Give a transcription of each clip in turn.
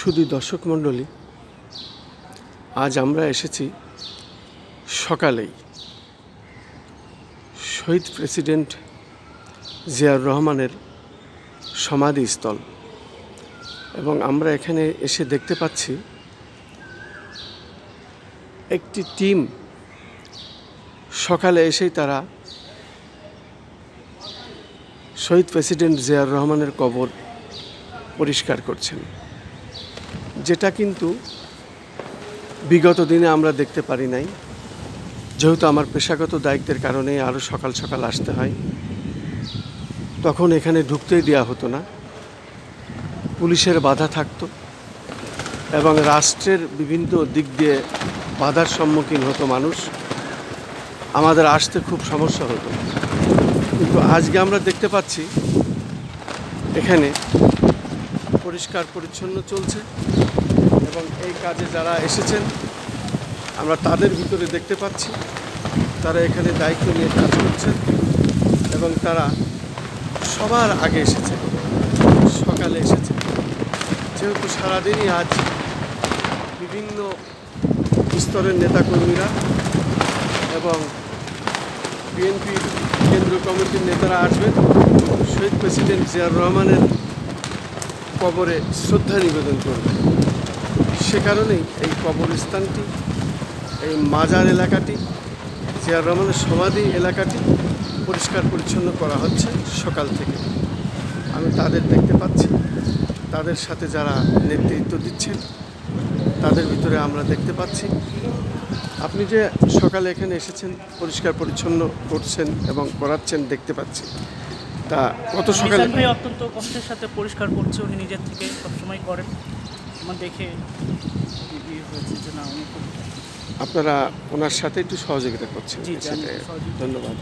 শুধু দর্শক মণ্ডলী, আজ আমরা এসেছি সকালেই শহীদ প্রেসিডেন্ট জিয়াউর রহমানের সমাধিস্থল, এবং আমরা এখানে এসে দেখতে পাচ্ছি একটি টিম সকালে এসেই তারা শহীদ প্রেসিডেন্ট জিয়াউর রহমানের কবর পরিষ্কার করছেন, যেটা কিন্তু বিগত দিনে আমরা দেখতে পারি নাই। যেহেতু আমার পেশাগত দায়িত্বের কারণে আরও সকাল সকাল আসতে হয়, তখন এখানে ঢুকতেই দেওয়া হতো না, পুলিশের বাধা থাকতো এবং রাষ্ট্রের বিভিন্ন দিক দিয়ে বাধার সম্মুখীন হতো মানুষ, আমাদের আসতে খুব সমস্যা হতো। কিন্তু আজকে আমরা দেখতে পাচ্ছি এখানে পরিষ্কার পরিচ্ছন্ন চলছে, এবং এই কাজে যারা এসেছেন আমরা তাদের ভিতরে দেখতে পাচ্ছি তারা এখানে দায়িত্ব নিয়ে কাজ করছেন, এবং তারা সবার আগে এসেছে, সকালে এসেছে। যেহেতু সারাদিনই আজ বিভিন্ন স্তরের নেতাকর্মীরা এবং বিএনপির কেন্দ্রীয় কমিটির নেতারা আসবেন শহীদ প্রেসিডেন্ট জিয়াউর রহমানের কবরে শ্রদ্ধা নিবেদন করবেন, সে কারণেই এই কবরস্থানটি, এই মাজার এলাকাটি, জিয়াউর রহমানের সমাধি এলাকাটি পরিষ্কার পরিচ্ছন্ন করা হচ্ছে সকাল থেকে। আমি তাদের দেখতে পাচ্ছি, তাদের সাথে যারা নেতৃত্ব দিচ্ছেন তাদের ভিতরে আমরা দেখতে পাচ্ছি। আপনি যে সকালে এখানে এসেছেন, পরিষ্কার পরিচ্ছন্ন করছেন এবং করাচ্ছেন দেখতে পাচ্ছি। তা কত সকালে ভাই অত্যন্ত কষ্টের সাথে পরিষ্কার করছে, উনি নিজের থেকে সবসময় করেন, আমার দেখে হয়েছে যে না উনি আপনারা ওনার সাথে একটু সহযোগিতা করছেন, সেটাই ধন্যবাদ।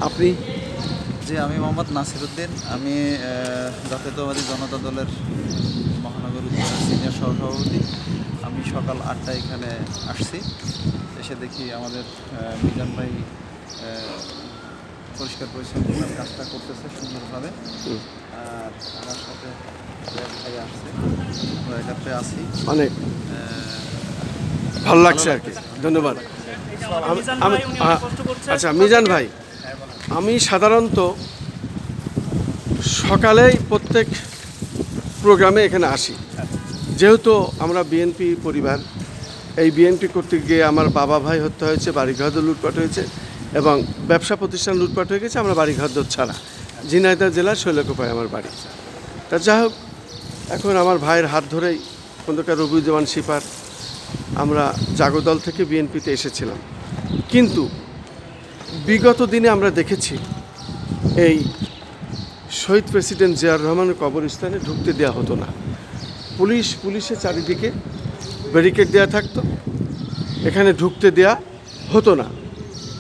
আপনি? জি, আমি মোহাম্মদ নাসিরউদ্দিন, আমি জাতীয়তাবাদী জনতা দলের মহানগর উত্তরের সিনিয়র সহসভাপতি। আমি সকাল 8টায় এখানে আসছি, এসে দেখি আমাদের মিজান ভাই পরিষ্কার পরিচ্ছন্নতার কাজটা করতেছে সুন্দরভাবে, আর আমার সাথে ভাই আসছে, আমরা একাত্রে আছি, অনেক ভালো লাগছে আর কি। ধন্যবাদ। আচ্ছা মিজান ভাই, আমি সাধারণত সকালেই প্রত্যেক প্রোগ্রামে এখানে আসি, যেহেতু আমরা বিএনপি পরিবার। এই বিএনপি করতে গিয়ে আমার বাবা ভাই হত্যা হয়েছে, বাড়িঘর লুটপাট হয়েছে, এবং ব্যবসা প্রতিষ্ঠান লুটপাট হয়ে গেছে। আমরা বাড়িঘর ছাড়া, ঝিনাইদহ জেলার শৈলকুপায় আমার বাড়ি। তা যাই হোক, এখন আমার ভাইয়ের হাত ধরেই খন্দকার রবিউজ্জামান শিপার আমরা জাগদল থেকে বিএনপিতে এসেছিলাম। কিন্তু বিগত দিনে আমরা দেখেছি এই শহীদ প্রেসিডেন্ট জিয়াউর রহমানের কবরস্থানে ঢুকতে দেওয়া হতো না। পুলিশের চারিদিকে ব্যারিকেড দেওয়া থাকতো, এখানে ঢুকতে দেওয়া হতো না,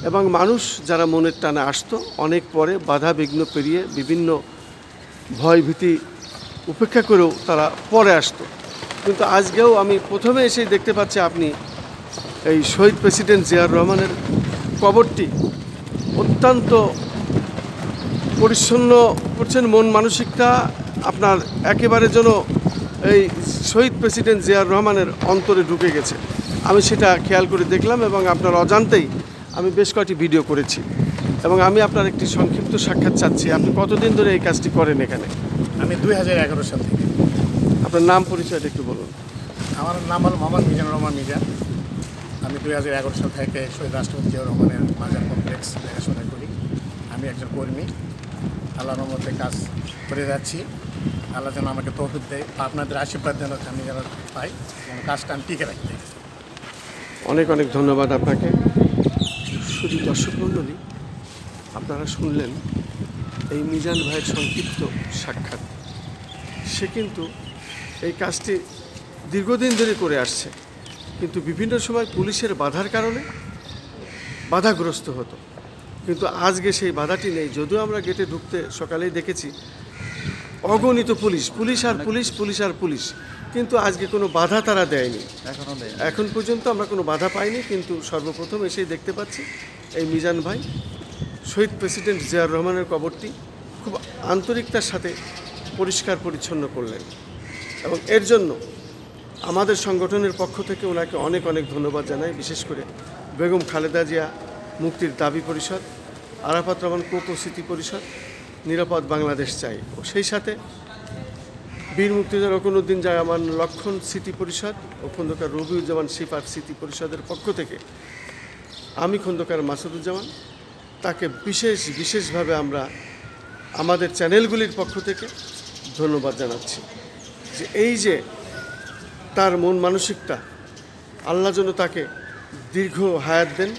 এবং মানুষ যারা মনের টানে আসতো অনেক পরে বাধা বিঘ্ন পেরিয়ে বিভিন্ন ভয় ভীতি উপেক্ষা করেও তারা পরে আসতো। কিন্তু আজকেও আমি প্রথমে এসেই দেখতে পাচ্ছি আপনি এই শহীদ প্রেসিডেন্ট জিয়াউর রহমানের কবরটি অত্যন্ত পরিচ্ছন্ন করছেন। মন মানসিকতা আপনার একেবারে যেন এই শহীদ প্রেসিডেন্ট জিয়াউর রহমানের অন্তরে ঢুকে গেছে। আমি সেটা খেয়াল করে দেখলাম, এবং আপনার অজান্তেই আমি বেশ কয়েকটি ভিডিও করেছি, এবং আমি আপনার একটি সংক্ষিপ্ত সাক্ষাৎ চাচ্ছি। আপনি কতদিন ধরে এই কাজটি করেন এখানে? আমি 2011 সাল থেকে। আপনার নাম পরিচয়টা একটু বলুন। আমার নাম হল মোহাম্মদ মিজানুর রহমান মিজান। আমি 2011 সাল থেকে শহীদ রাষ্ট্রপতি জিয়াউর রহমানের মাজার কমপ্লেক্স দেখাশোনা করি। আমি একজন কর্মী, আল্লাহর রহমতে কাজ করে যাচ্ছি। আল্লাহ যেন আমাকে তৌফিক দেয়, আপনাদের আশীর্বাদ যেন আমি যেন পাই এবং কাজটা আমি টিকে রাখতে। অনেক অনেক ধন্যবাদ আপনাকে। শুধু দর্শক মণ্ডলী, আপনারা শুনলেন এই মিজান ভাইয়ের সংক্ষিপ্ত সাক্ষাৎ। সে কিন্তু এই কাজটি দীর্ঘদিন ধরে করে আসছে, কিন্তু বিভিন্ন সময় পুলিশের বাধার কারণে বাধাগ্রস্ত হতো। কিন্তু আজকে সেই বাধাটি নেই। যদিও আমরা গেটে ঢুকতে সকালেই দেখেছি অগণিত পুলিশ আর পুলিশ, কিন্তু আজকে কোনো বাধা তারা দেয়নি, এখন পর্যন্ত আমরা কোনো বাধা পাইনি। কিন্তু সর্বপ্রথম এসেই দেখতে পাচ্ছি এই মিজান ভাই শহীদ প্রেসিডেন্ট জিয়াউর রহমানের কবরটি খুব আন্তরিকতার সাথে পরিষ্কার পরিচ্ছন্ন করলেন, এবং এর জন্য আমাদের সংগঠনের পক্ষ থেকে ওনাকে অনেক অনেক ধন্যবাদ জানাই। বিশেষ করে বেগম খালেদা জিয়া মুক্তির দাবি পরিষদ, আরাফাত রহমান কোকো স্মৃতি পরিষদ, নিরাপদ বাংলাদেশ চাই, ও সেই সাথে বীর মুক্তিযোদ্ধা রকুনউদ্দিন জামান লক্ষণ স্মৃতি পরিষদ ও খন্দকার রবিউজ্জামান শিপার স্মৃতি পরিষদের পক্ষ থেকে আমি খন্দকার মাসুদুজ্জামান তাকে বিশেষভাবে আমরা আমাদের চ্যানেলগুলির পক্ষ থেকে ধন্যবাদ জানাচ্ছি যে এই যে তার মন মানসিকতা, আল্লাহ যেন তাকে দীর্ঘ হায়াত দেন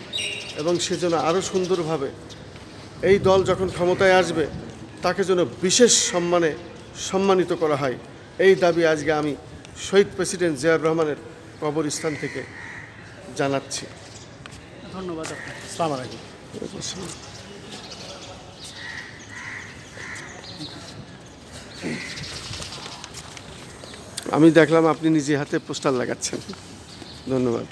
এবং সে যেন আরও সুন্দরভাবে এই দল যখন ক্ষমতায় আসবে তাকে যেন বিশেষ সম্মানে সম্মানিত করা হয়, এই দাবি আজকে আমি শহীদ প্রেসিডেন্ট জিয়াউর রহমানের কবরস্থান থেকে জানাচ্ছি। ধন্যবাদ আপনাকে। আসসালামু আলাইকুম। আমি দেখলাম আপনি নিজে হাতে পোস্টার লাগাচ্ছেন। ধন্যবাদ।